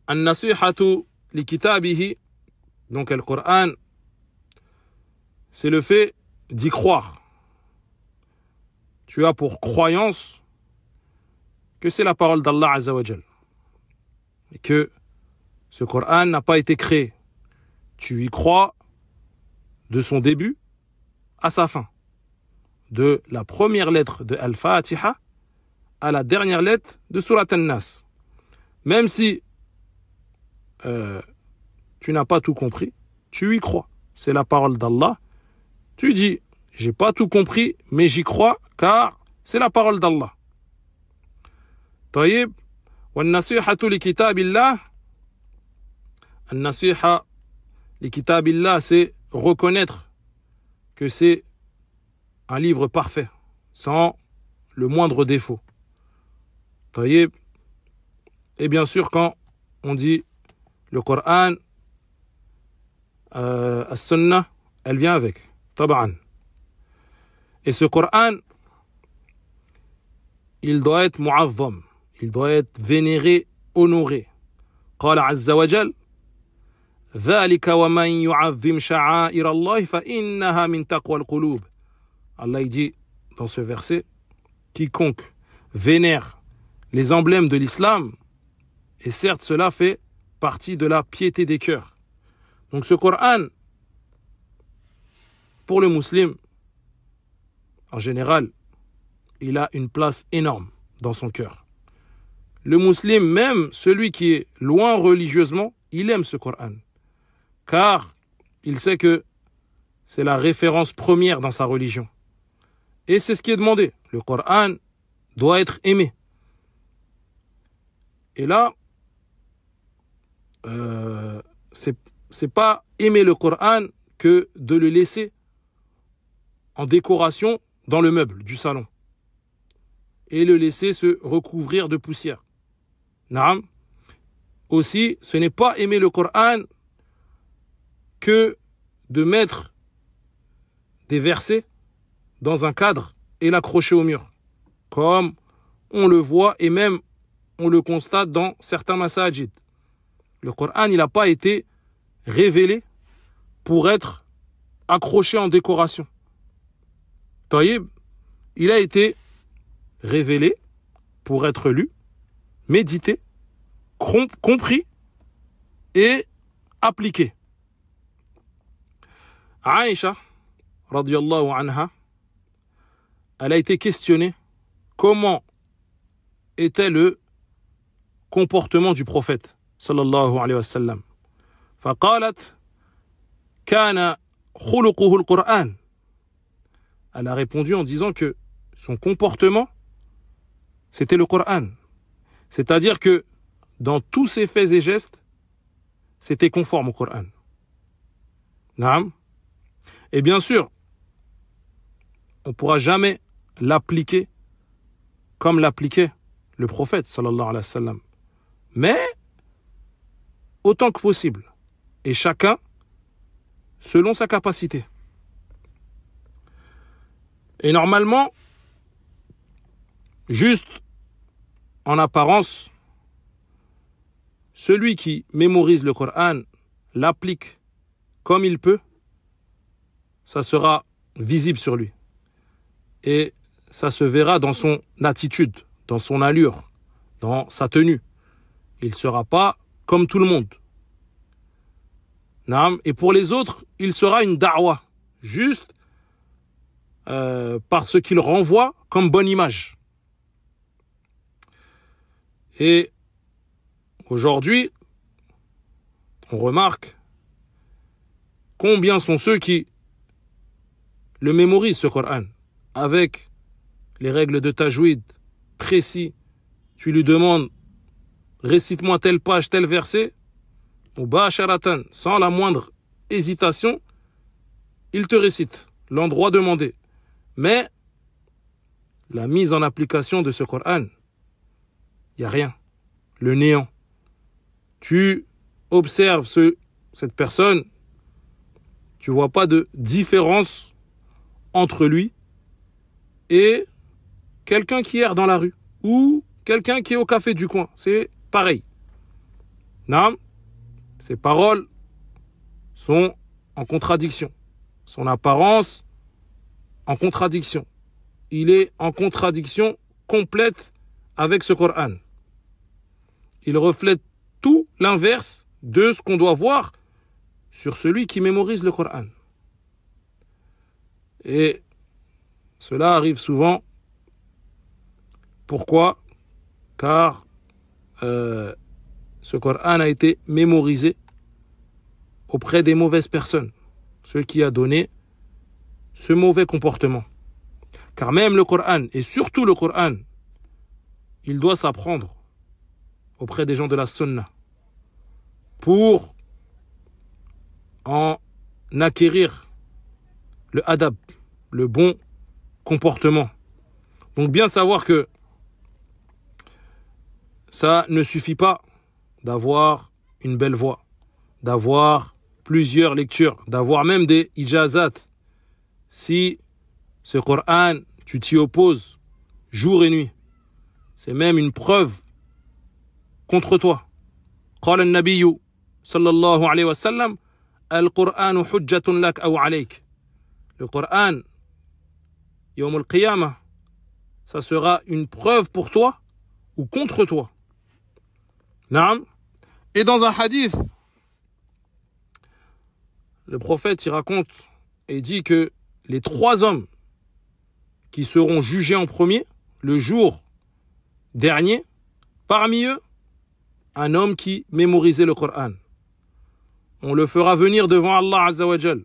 An-nasihatu li kitabihi, donc le Coran, c'est le fait d'y croire. Tu as pour croyance que c'est la parole d'Allah Azza wa Jal. Et que ce Coran n'a pas été créé. Tu y crois de son début à sa fin. De la première lettre de Al-Fatiha à la dernière lettre de Surat An-Nas. Même si tu n'as pas tout compris, tu y crois. C'est la parole d'Allah. Tu dis, j'ai pas tout compris, mais j'y crois car c'est la parole d'Allah. طيب والنصيحة لكتاب الله. النصيحة لكتاب الله, c'est reconnaître que c'est un livre parfait, sans le moindre défaut. طيب. Et bien sûr, quand on dit le Coran, As-Sunnah, elle vient avec. Taba'an. Et ce Coran, il doit être mu'azzam, il doit être vénéré, honoré. قال عز وجل ذلك ومن يعظم شعائر الله فإنها من تقوى القلوب. Allah il dit dans ce verset, quiconque vénère les emblèmes de l'islam, et certes cela fait partie de la piété des cœurs. Donc ce Coran, pour le musulman, en général, il a une place énorme dans son cœur. Le musulman, même celui qui est loin religieusement, il aime ce Coran. Car il sait que c'est la référence première dans sa religion. Et c'est ce qui est demandé. Le Coran doit être aimé. Et là, c'est pas aimer le Coran que de le laisser en décoration dans le meuble du salon et le laisser se recouvrir de poussière. Naam. Aussi, ce n'est pas aimer le Coran que de mettre des versets dans un cadre et l'accrocher au mur, comme on le voit et même on le constate dans certains masajid. Le Coran, il n'a pas été révélé pour être accroché en décoration. Taïb, il a été révélé pour être lu, médité, compris et appliqué. Aïcha, radiyallahu anha, elle a été questionnée comment était le comportement du prophète sallallahu alayhi wa sallam. فقالت كان خلقه القرآن. Elle a répondu en disant que son comportement c'était le Coran. C'est-à-dire que dans tous ses faits et gestes, c'était conforme au Coran. Naam. Et bien sûr, on ne pourra jamais l'appliquer comme l'appliquait le prophète sallallahu alayhi wa sallam. Mais autant que possible. Et chacun selon sa capacité. Et normalement, juste en apparence, celui qui mémorise le Coran, l'applique comme il peut, ça sera visible sur lui. Et ça se verra dans son attitude, dans son allure, dans sa tenue. Il ne sera pas comme tout le monde. Et pour les autres, il sera une da'wa, juste parce qu'il renvoie comme bonne image. Et aujourd'hui, on remarque combien sont ceux qui le mémorisent, ce Coran, avec les règles de tajwid précis. Tu lui demandes, récite-moi telle page, tel verset, mubasharatan, sans la moindre hésitation, il te récite l'endroit demandé. Mais la mise en application de ce Coran, il n'y a rien. Le néant. Tu observes cette personne, tu ne vois pas de différence entre lui et quelqu'un qui erre dans la rue ou quelqu'un qui est au café du coin. C'est pareil. Naam, ses paroles sont en contradiction. Son apparence en contradiction. Il est en contradiction complète avec ce Coran. Il reflète tout l'inverse de ce qu'on doit voir sur celui qui mémorise le Coran. Et cela arrive souvent. Pourquoi? Car ce Coran a été mémorisé auprès des mauvaises personnes, ce qui a donné ce mauvais comportement. Car même le Coran, et surtout le Coran, il doit s'apprendre auprès des gens de la Sunna pour en acquérir le adab, le bon comportement. Donc bien savoir que ça ne suffit pas d'avoir une belle voix, d'avoir plusieurs lectures, d'avoir même des ijazat. Si ce Coran, tu t'y opposes jour et nuit, c'est même une preuve contre toi. قال النبي صلى الله عليه وسلم القرآن حجة لك أو عليك. Le Coran, يوم القيامة, ça sera une preuve pour toi ou contre toi. Naam. Et dans un hadith, le prophète y raconte et dit que les 3 hommes qui seront jugés en premier, le jour dernier, parmi eux, un homme qui mémorisait le Coran. On le fera venir devant Allah Azza wa Jal.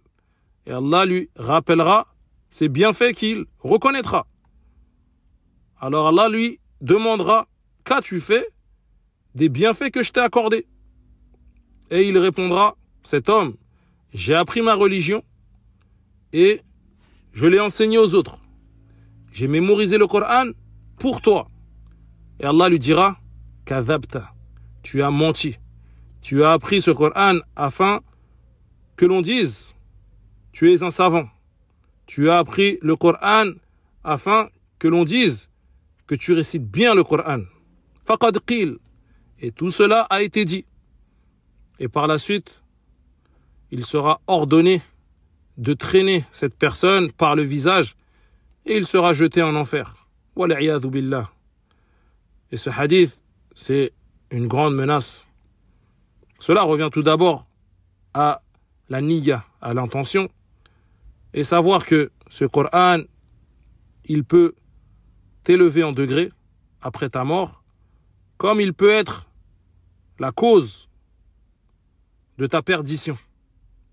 Et Allah lui rappellera ses bienfaits qu'il reconnaîtra. Alors Allah lui demandera, qu'as-tu fait des bienfaits que je t'ai accordés? Et il répondra, cet homme, j'ai appris ma religion et je l'ai enseigné aux autres. J'ai mémorisé le Coran pour toi. Et Allah lui dira, kadhabta, tu as menti. Tu as appris ce Coran afin que l'on dise, tu es un savant. Tu as appris le Coran afin que l'on dise que tu récites bien le Coran. Faqad qil. Et tout cela a été dit. Et par la suite, il sera ordonné de traîner cette personne par le visage et il sera jeté en enfer. Wal'iyadhu billah. Et ce hadith, c'est une grande menace. Cela revient tout d'abord à la niyya, à l'intention, et savoir que ce Coran, il peut t'élever en degré après ta mort, comme il peut être la cause de ta perdition,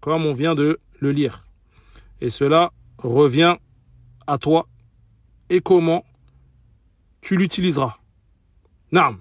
comme on vient de le lire. Et cela revient à toi et comment tu l'utiliseras. Naam.